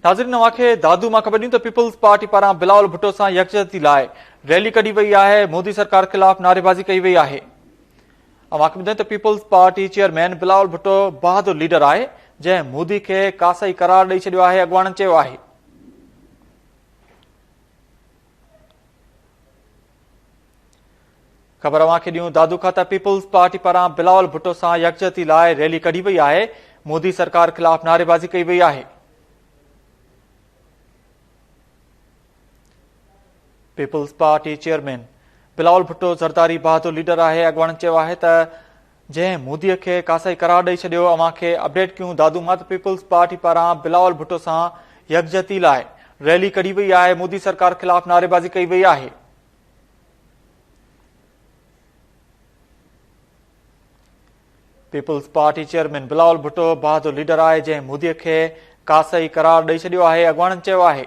नाज़रीन अवांखे दादू मां ख़बर ॾियूं त पीपल्स पार्टी पारां बिलावल भुट्टो सां यकजहती लाइ रैली कढी वई आहे। मोदी सरकार ख़िलाफ़ नारेबाज़ी कई वई आहे। अवांखे ॿुधायूं त peoples party chairman Bilawal Bhutto बहादुर लीडर आहे, जंहिं मोदी खे कासाई करार ॾेई छॾियो आहे। अॻवाननि चयो आहे ख़बर अवांखे ॾियूं दादू खां त पीपल्स पार्टी पारां बिलावल भुट्टो सां यकजहती लाइ रैली कढी वई आहे। मोदी सरकार ख़िलाफ़ नारेबाज़ी कई वई आहे। Peoples party chairman Bilawal Bhutto Zardari बहादुर लीडर आहे। अॻवाननि चयो आहे त जंहिं मोदीअ खे कासाई करार ॾेई छॾियो। अवांखे अपडेट कयूं दादू मां त पीपल्स पार्टी पारां बिलावल भुट्टो सां यकजहती लाइ रैली कढी वई आहे। मोदी सरकार ख़िलाफ़ नारेबाज़ी कई वई आहे। Peoples party chairman Bilawal Bhutto बहादुर लीडर आहे, जंहिं मोदीअ खे कासाई करार ॾेई छॾियो आहे। अॻवाननि चयो आहे